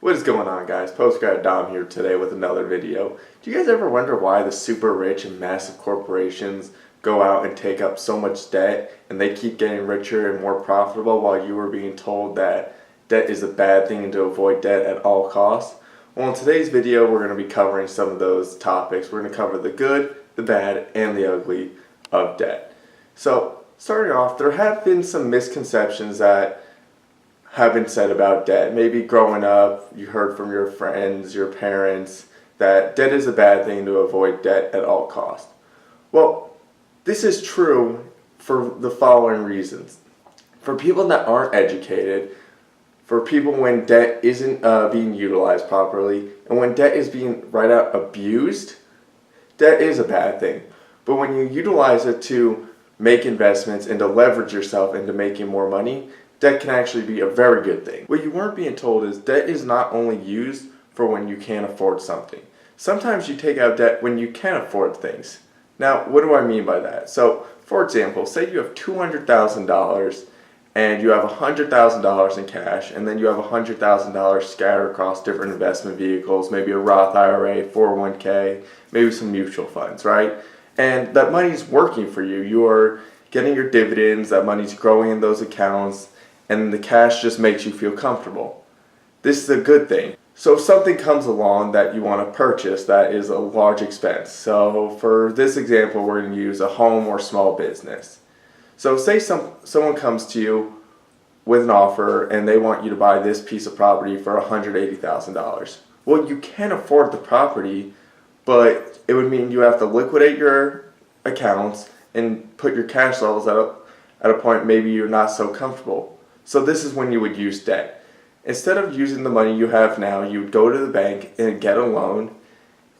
What is going on, guys? Postgrad Dom here today with another video. Do you guys ever wonder why the super rich and massive corporations go out and take up so much debt and they keep getting richer and more profitable while you were being told that debt is a bad thing and to avoid debt at all costs? Well, in today's video we're going to be covering some of those topics. We're going to cover the good, the bad, and the ugly of debt. So starting off, there have been some misconceptions that have been said about debt. Maybe growing up, you heard from your friends, your parents, that debt is a bad thing to avoid debt at all costs. Well, this is true for the following reasons. For people that aren't educated, for people when debt isn't being utilized properly, and when debt is being right out abused, debt is a bad thing. But when you utilize it to make investments and to leverage yourself into making more money, debt can actually be a very good thing. What you weren't being told is debt is not only used for when you can't afford something. Sometimes you take out debt when you can afford things. Now, what do I mean by that? So, for example, say you have $200,000 and you have $100,000 in cash, and then you have $100,000 scattered across different investment vehicles, maybe a Roth IRA, 401k, maybe some mutual funds, right? And that money's working for you. You are getting your dividends, that money's growing in those accounts, and the cash just makes you feel comfortable. This is a good thing. So if something comes along that you want to purchase that is a large expense. So for this example, we're going to use a home or small business. So say someone comes to you with an offer and they want you to buy this piece of property for $180,000. Well, you can afford the property, but it would mean you have to liquidate your accounts and put your cash levels at a point maybe you're not so comfortable. So this is when you would use debt. Instead of using the money you have now, you would go to the bank and get a loan,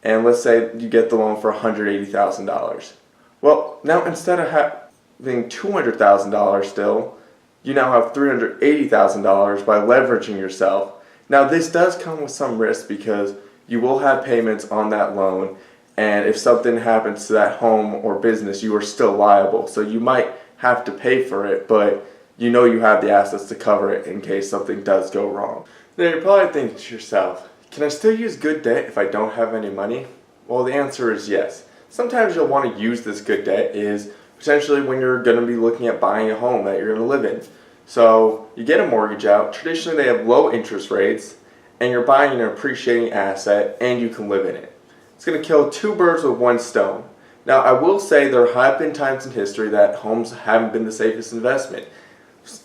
and let's say you get the loan for $180,000. Well, now instead of having $200,000 still, you now have $380,000 by leveraging yourself. Now this does come with some risk because you will have payments on that loan, and if something happens to that home or business, you are still liable. So you might have to pay for it, but you know you have the assets to cover it in case something does go wrong. Now you're probably thinking to yourself, can I still use good debt if I don't have any money? Well, the answer is yes. Sometimes you'll want to use this good debt is potentially when you're going to be looking at buying a home that you're going to live in. So you get a mortgage out. Traditionally they have low interest rates, and you're buying an appreciating asset and you can live in it. It's going to kill two birds with one stone. Now I will say there have been times in history that homes haven't been the safest investment,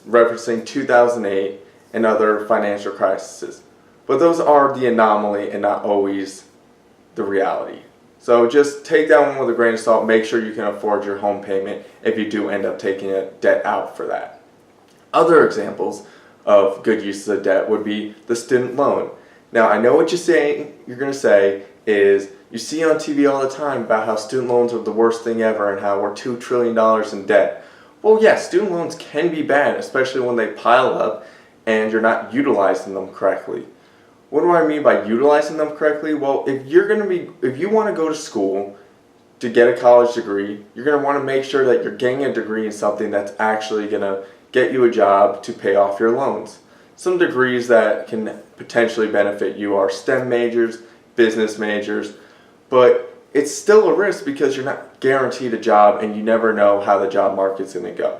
referencing 2008 and other financial crises. But those are the anomaly and not always the reality. So just take that one with a grain of salt. Make sure you can afford your home payment if you do end up taking a debt out for that. Other examples of good uses of debt would be the student loan. Now I know what you're going to say is you see on TV all the time about how student loans are the worst thing ever and how we're $2 trillion in debt. Well, yes, student loans can be bad, especially when they pile up and you're not utilizing them correctly. What do I mean by utilizing them correctly? Well, if you want to go to school to get a college degree, you're going to want to make sure that you're getting a degree in something that's actually going to get you a job to pay off your loans. Some degrees that can potentially benefit you are STEM majors, business majors, but it's still a risk because you're not guaranteed a job and you never know how the job market's going to go.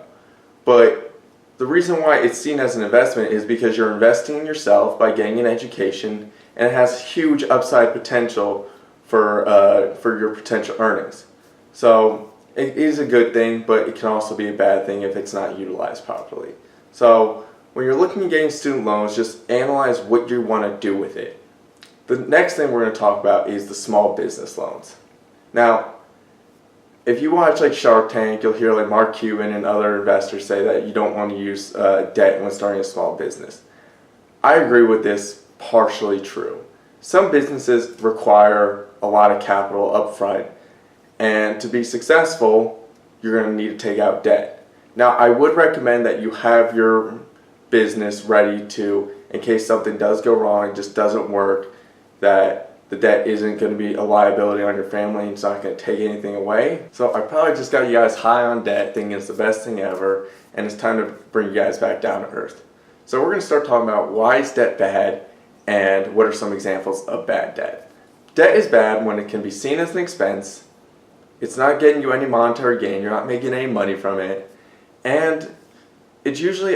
But the reason why it's seen as an investment is because you're investing in yourself by getting an education, and it has huge upside potential for your potential earnings. So it is a good thing, but it can also be a bad thing if it's not utilized properly. So when you're looking at getting student loans, just analyze what you want to do with it. The next thing we're going to talk about is the small business loans. Now, if you watch like Shark Tank, you'll hear like Mark Cuban and other investors say that you don't want to use debt when starting a small business. I agree with this, partially true. Some businesses require a lot of capital up front, and to be successful, you're going to need to take out debt. Now, I would recommend that you have your business ready to, in case something does go wrong, it just doesn't work, that the debt isn't going to be a liability on your family and it's not going to take anything away. So I probably just got you guys high on debt, thinking it's the best thing ever, and it's time to bring you guys back down to earth. So we're going to start talking about why is debt bad and what are some examples of bad debt. Debt is bad when it can be seen as an expense, it's not getting you any monetary gain, you're not making any money from it, and it's usually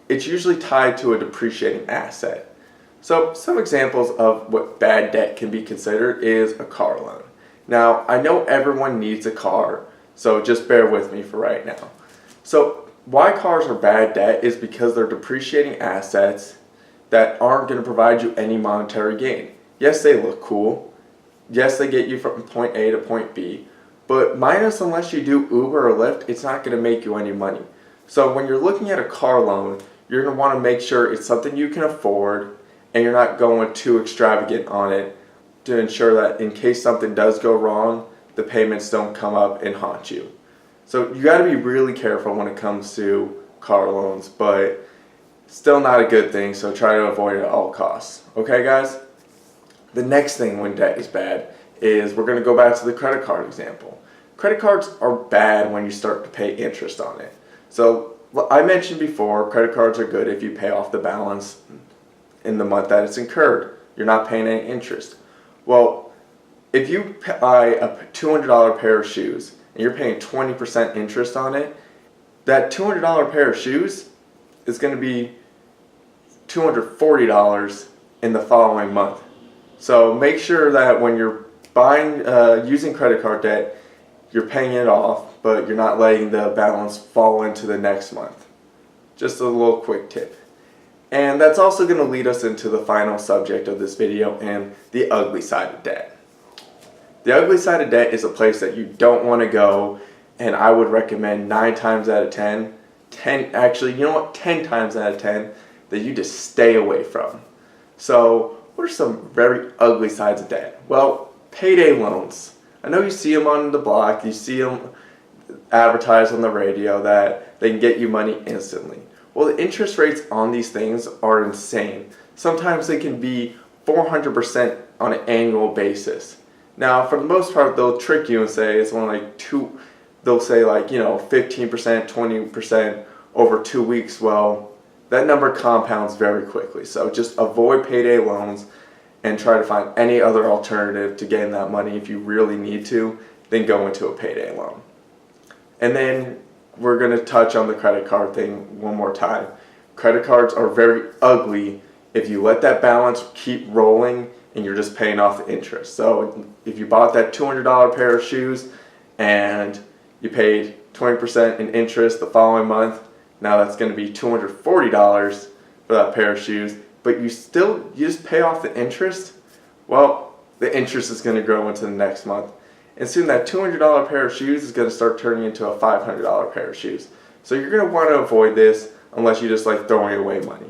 it's usually tied to a depreciating asset. So some examples of what bad debt can be considered is a car loan. Now, I know everyone needs a car, so just bear with me for right now. So why cars are bad debt is because they're depreciating assets that aren't going to provide you any monetary gain. Yes, they look cool. Yes, they get you from point A to point B, but minus unless you do Uber or Lyft, it's not going to make you any money. So when you're looking at a car loan, you're going to want to make sure it's something you can afford and you're not going too extravagant on it to ensure that in case something does go wrong, the payments don't come up and haunt you. So you got to be really careful when it comes to car loans, but still not a good thing, so try to avoid it at all costs. Okay, guys? The next thing when debt is bad is we're going to go back to the credit card example. Credit cards are bad when you start to pay interest on it. So I mentioned before, credit cards are good if you pay off the balance in the month that it's incurred. You're not paying any interest. Well, if you buy a $200 pair of shoes and you're paying 20% interest on it, that $200 pair of shoes is going to be $240 in the following month. So make sure that when you're buying, using credit card debt, you're paying it off, but you're not letting the balance fall into the next month. Just a little quick tip. And that's also going to lead us into the final subject of this video and the ugly side of debt. The ugly side of debt is a place that you don't want to go, and I would recommend 9 times out of 10, 10 times out of 10 that you just stay away from. So what are some very ugly sides of debt? Well, payday loans. I know you see them on the block, you see them advertised on the radio that they can get you money instantly. Well, the interest rates on these things are insane. Sometimes they can be 400% on an annual basis. Now, for the most part, they'll trick you and say it's only they'll say 15%, 20% over 2 weeks. Well, that number compounds very quickly. So just avoid payday loans and try to find any other alternative to getting that money if you really need to, then go into a payday loan. And then we're going to touch on the credit card thing one more time. Credit cards are very ugly if you let that balance keep rolling and you're just paying off the interest. So if you bought that $200 pair of shoes and you paid 20% in interest the following month, now that's going to be $240 for that pair of shoes, but you just pay off the interest. Well, the interest is going to grow into the next month. And soon that $200 pair of shoes is going to start turning into a $500 pair of shoes. So you're going to want to avoid this unless you just like throwing away money.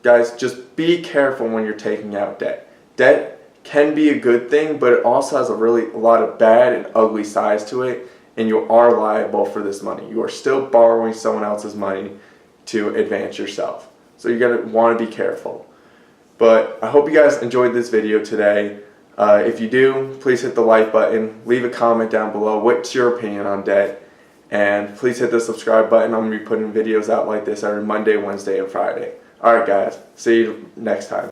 Guys, just be careful when you're taking out debt. Debt can be a good thing, but it also has a lot of bad and ugly sides to it, and you are liable for this money. You are still borrowing someone else's money to advance yourself. So you're going to want to be careful. But I hope you guys enjoyed this video today. If you do, please hit the like button, leave a comment down below. What's your opinion on debt? And please hit the subscribe button. I'm going to be putting videos out like this every Monday, Wednesday, and Friday. Alright guys, see you next time.